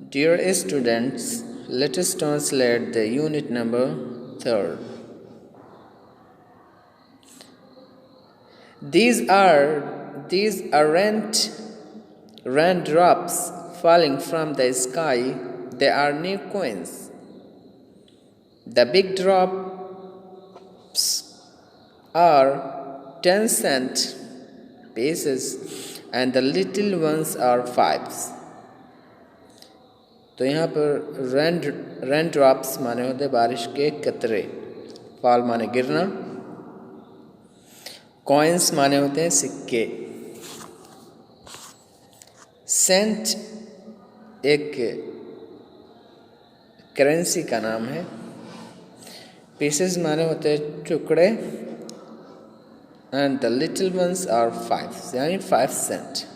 Dear students, let us translate the unit number 3rd. These aren't raindrops falling from the sky, they are new coins. The big drops are 10-cent pieces and the little ones are fives. तो यहाँ पर rain drops माने होते बारिश के कतरे, fall माने गिरना, कॉइन्स माने होते हैं सिक्के, सेंट एक करेंसी का नाम है, पीसेस माने होते हैं टुकड़े, and the little ones are five यानी 5 cent.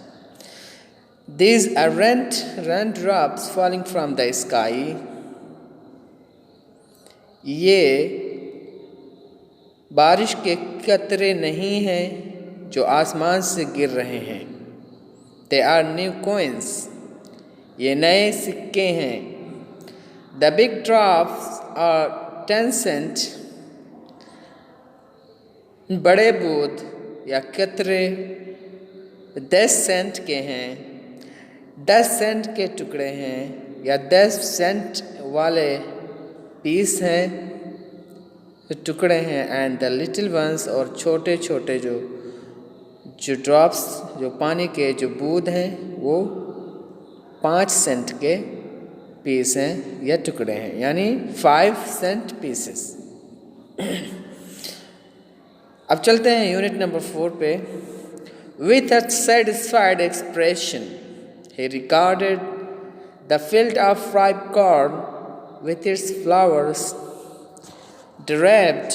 These aren't raindrops falling from the sky. ये बारिश के कतरे नहीं हैं जो आसमान से गिर रहे हैं. They are new coins. ये नए सिक्के हैं. The big drops are 10 cent. बड़े बूंद या कतरे 10 सेंट के हैं. 10 सेंट के टुकड़े हैं या 10 सेंट वाले पीस हैं, टुकड़े हैं. एंड द लिटिल वंस और छोटे छोटे जो ड्रॉप्स, जो पानी के जो बूंद हैं, वो 5 सेंट के पीस हैं या टुकड़े हैं, यानी 5 सेंट पीसेस. अब चलते हैं यूनिट नंबर 4 पे. With a satisfied expression he regarded the field of ripe corn with its flowers draped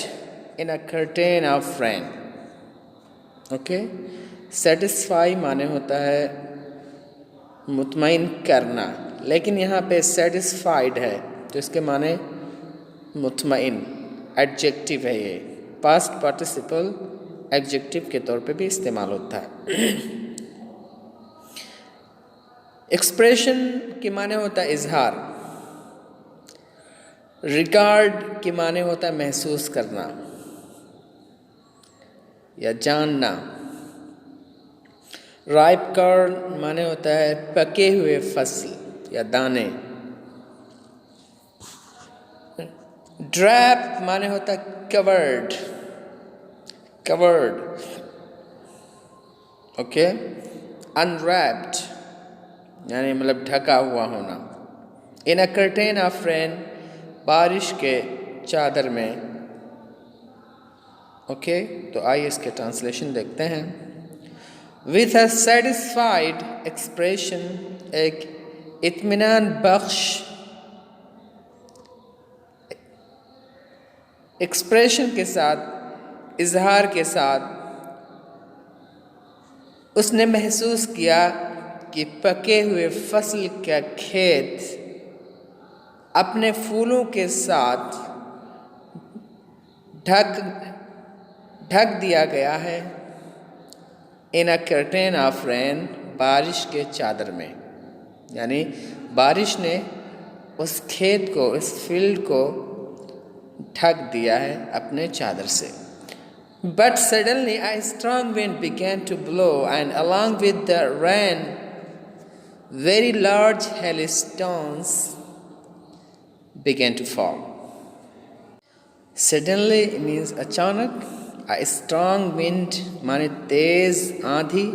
in a curtain of rain. Okay? Satisfy माने होता है मुतमईन करना, लेकिन यहाँ पे satisfied है तो इसके माने मुतमईन. एडजेक्टिव है, ये पास्ट पार्टिसिपल एडजेक्टिव के तौर पे भी इस्तेमाल होता है. एक्सप्रेशन के माने होता है इजहार. रिगार्ड के माने होता है महसूस करना या जानना. राइप कॉर्न माने होता है पके हुए फसल या दाने. ड्रैप माने होता है कवर्ड. ओके. अनरैप्ड यानी मतलब ढका हुआ होना. इन अ कर्टेन ऑफ रेन बारिश के चादर में. ओके, तो आइए इसके ट्रांसलेशन देखते हैं. विथ अ सेटिस्फाइड एक्सप्रेशन एक इत्मीनान बख्श एक्सप्रेशन के साथ, इजहार के साथ उसने महसूस किया कि पके हुए फसल का खेत अपने फूलों के साथ ढक दिया गया है. इन अ कर्टेन ऑफ रेन बारिश के चादर में, यानी बारिश ने उस खेत को, इस फील्ड को ढक दिया है अपने चादर से. But suddenly a strong wind began to blow, and along with the rain very large hailstones began to fall. Suddenly means अचानक. A strong wind माने तेज आंधी.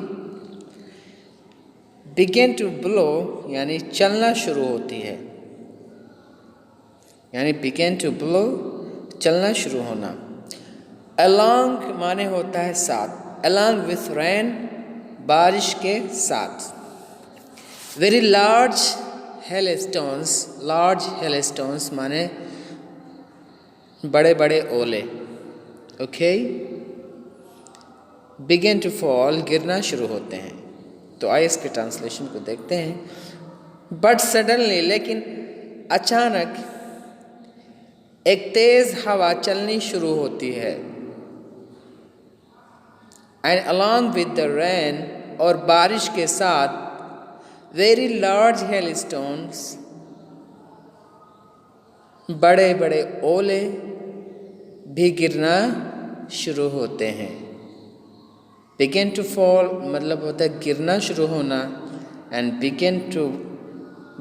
Began to blow यानी चलना शुरू होती है, यानी began to blow चलना शुरू होना. Along माने होता है साथ. Along with rain बारिश के साथ. Very large hailstones माने बड़े बड़े ओले. ओके. Begin to fall गिरना शुरू होते हैं. तो आइए इसके ट्रांसलेशन को देखते हैं. बट सडनली लेकिन अचानक एक तेज हवा चलनी शुरू होती है. And along with the rain और बारिश के साथ वेरी लार्ज हेलस्टोन्स बड़े बड़े ओले भी गिरना शुरू होते हैं। बिगिन टू फॉल मतलब होता है गिरना शुरू होना, एंड बिगिन टू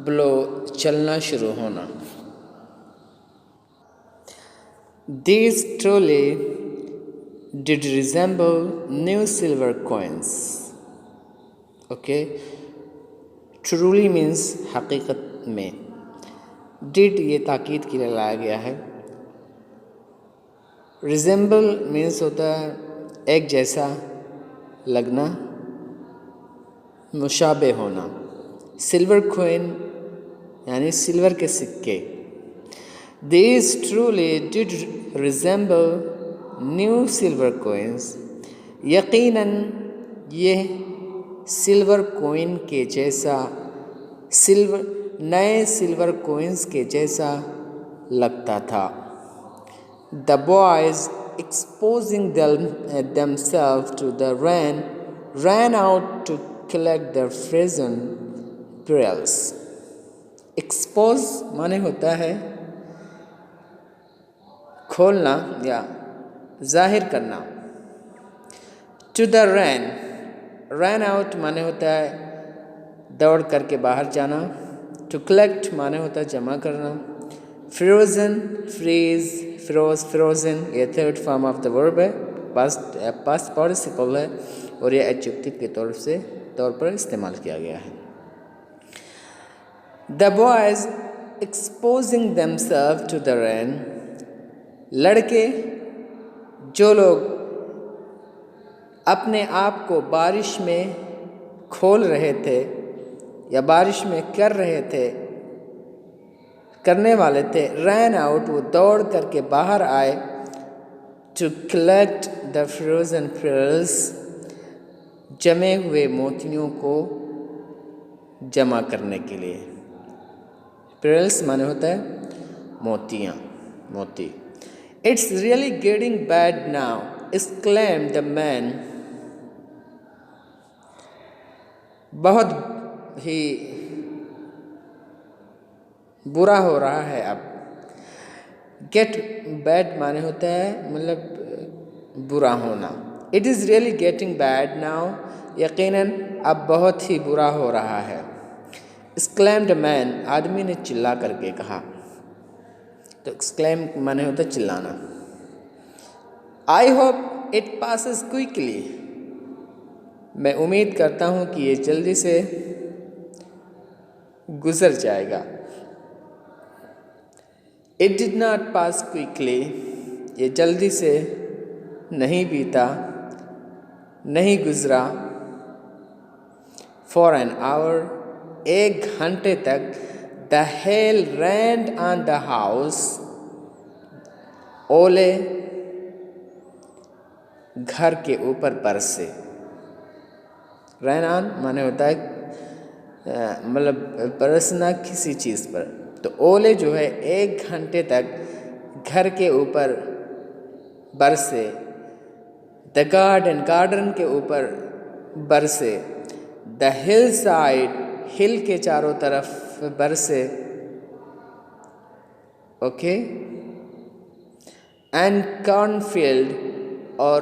ब्लो चलना शुरू होना। These truly did resemble new silver coins. Okay, truly means हकीकत में, did ये ताकीद के लिए लाया गया है। resemble means होता है एक जैसा लगना, मुशाबे होना। सिल्वर कॉइन यानी सिल्वर के सिक्के। These truly did resemble new silver coins. यकीनन ये सिल्वर कॉइन के जैसा नए सिल्वर कॉइन्स के जैसा लगता था। The boys, exposing themselves to the rain, ran out to collect their frozen pearls. Expose माने होता है खोलना या जाहिर करना। To the rain, ran out माने होता है दौड़ करके बाहर जाना। To collect माने होता है जमा करना। Frozen, freeze, froze, frozen ये third form of the verb है, पास्ट पार्टिसिपल है और ये एडजेक्टिव के तौर पर इस्तेमाल किया गया है। The boys exposing themselves to the rain, लड़के जो लोग अपने आप को बारिश में खोल रहे थे या बारिश में करने वाले थे, ran out वो दौड़ करके बाहर आए, to collect the frozen pearls जमे हुए मोतियों को जमा करने के लिए। pearls माने होता है मोती। It's really getting bad now, exclaimed the man. बहुत ही बुरा हो रहा है अब। Get bad माने होता है मतलब बुरा होना। It is really getting bad now, यकीनन अब बहुत ही बुरा हो रहा है। Exclaimed a man, आदमी ने चिल्ला करके कहा। तो exclaim माने होता है चिल्लाना। I hope it passes quickly. मैं उम्मीद करता हूँ कि ये जल्दी से गुजर जाएगा। It did not pass quickly. ये जल्दी से नहीं बीता, नहीं गुजरा। For an hour, 1 घंटे तक the hail rained on the house. ओले घर के ऊपर बरसे। Rain on माने होता है मतलब बरसना किसी चीज़ पर। तो ओले जो है 1 घंटे तक घर के ऊपर बरसे। द गार्डन के ऊपर बरसे। द हिल साइड हिल के चारों तरफ बरसे। ओके। एंड कॉर्नफील्ड और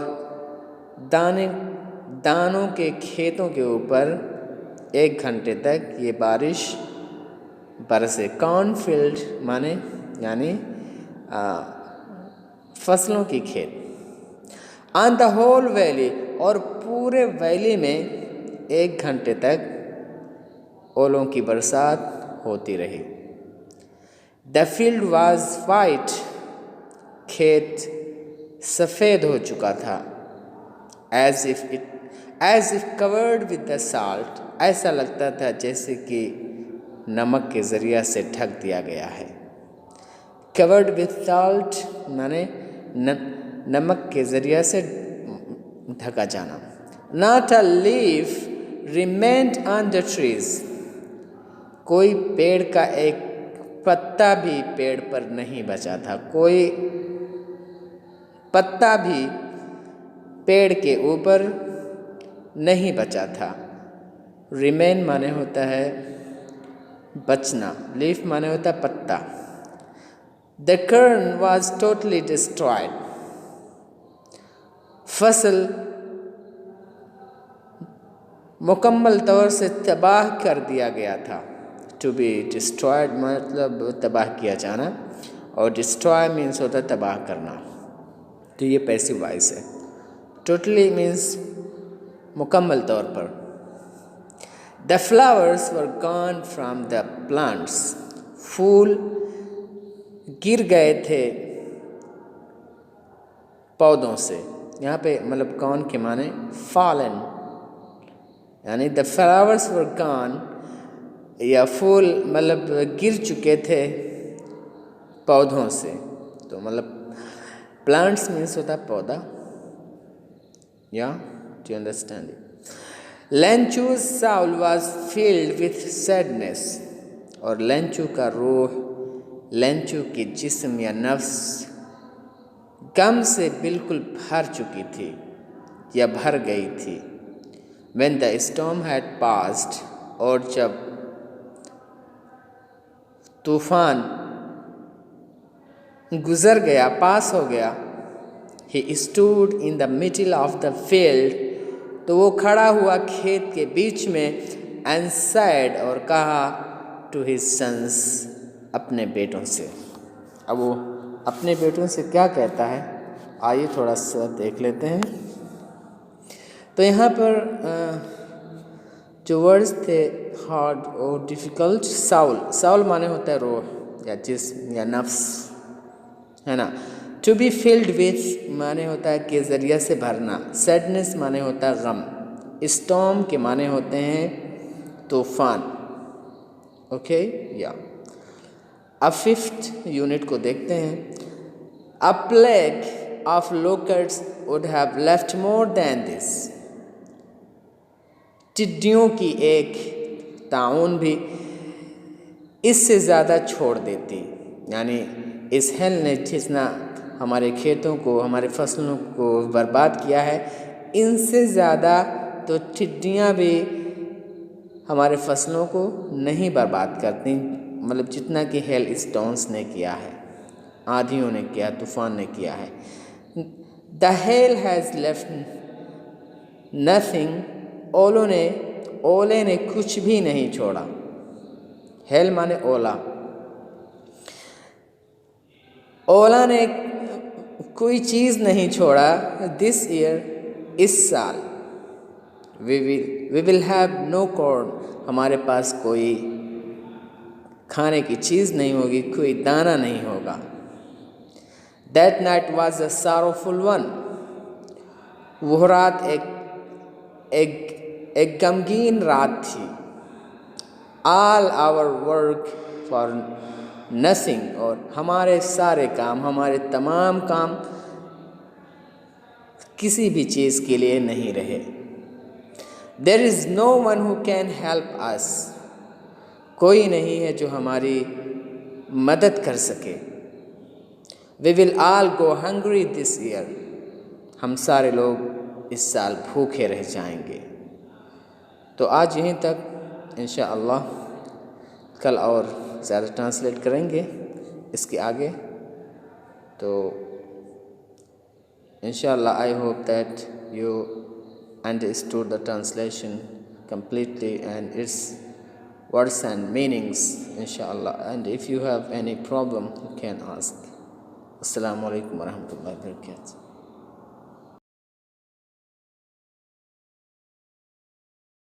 दानों के खेतों के ऊपर 1 घंटे तक ये बारिश बरसे। कॉर्नफील्ड माने यानी फसलों की खेत। ऑन द होल वैली और पूरे वैली में 1 घंटे तक ओलों की बरसात होती रही। द फील्ड वाज वाइट, खेत सफ़ेद हो चुका था। As if covered with the salt, ऐसा लगता था जैसे कि नमक के ज़रिया से ढक दिया गया है। कवर्ड विद साल्ट माने नमक के ज़रिया से ढका जाना। Not a leaf remained on the trees, कोई पेड़ का एक पत्ता भी पेड़ पर नहीं बचा था। कोई पत्ता भी पेड़ के ऊपर नहीं बचा था। रिमेन माने होता है बचना, लीफ माने होता है पत्ता। The corn was totally destroyed. फसल मुकम्मल तौर से तबाह कर दिया गया था. टू बी डिस्ट्रॉयड मतलब तबाह किया जाना, और डिस्ट्रॉय मीन्स होता है तबाह करना. तो ये पैसिव वॉइस है. टोटली मीन्स मुकम्मल तौर पर. The flowers were gone from the plants. फूल गिर गए थे पौधों से. यहाँ पे मतलब गॉन के माने फॉलन, यानी द फ्लावर्स वर गॉन, या फूल मतलब गिर चुके थे पौधों से. तो मतलब प्लांट्स मीन्स होता है पौधा. या do you understand it? Lencho's soul was filled with sadness. और लेंचू का रूह, लेंचू की जिस्म या नफ्स गम से बिल्कुल भर चुकी थी या भर गई थी. When the storm had passed, और जब तूफान गुजर गया, पास हो गया, he stood in the middle of the field, तो वो खड़ा हुआ खेत के बीच में, and said, और कहा, to his sons, अपने बेटों से. अब वो अपने बेटों से क्या कहता है, आइए थोड़ा सा देख लेते हैं. तो यहाँ पर जो वर्ड्स थे हार्ड और डिफ़िकल्ट. साउल, साउल माने होता है रूह या जिस्म या नफ्स, है ना. टू बी फिल्ड विथ माने होता है के ज़रिए से भरना. सैडनेस माने होता है गम. स्टॉर्म के माने होते हैं तूफान. ओके या. अब 5th यूनिट को देखते हैं. A plague of locusts would have left more than this. टिड्डियों की एक ताउन भी इससे ज़्यादा छोड़ देती. यानी इस हेल ने जितना हमारे खेतों को, हमारे फसलों को बर्बाद किया है, इनसे ज़्यादा तो टिड्डियाँ भी हमारे फसलों को नहीं बर्बाद करती. मतलब जितना कि हेल स्टोन्स ने किया है, आंधियों ने किया, तूफान ने किया है. The hell has left nothing. ओले ने कुछ भी नहीं छोड़ा. हेल माने ओला. ओला ने कोई चीज़ नहीं छोड़ा. दिस ईयर, इस साल. We will have no corn. हमारे पास कोई खाने की चीज़ नहीं होगी, कोई दाना नहीं होगा. That night was a sorrowful one. वह रात एक गमगीन रात थी. All our work for nothing. और हमारे सारे काम, हमारे तमाम काम किसी भी चीज़ के लिए नहीं रहे. There is no one who can help us. कोई नहीं है जो हमारी मदद कर सके. We will all go hungry this year. हम सारे लोग इस साल भूखे रह जाएंगे. तो आज यहीं तक. इंशाअल्लाह कल और ज़्यादा ट्रांसलेट करेंगे इसके आगे. तो इंशाअल्लाह I hope that you understood the translation completely and its words and meanings, inshallah. And if you have any problem, you can ask. Assalamu alaikum warahmatullahi wabarakatuh.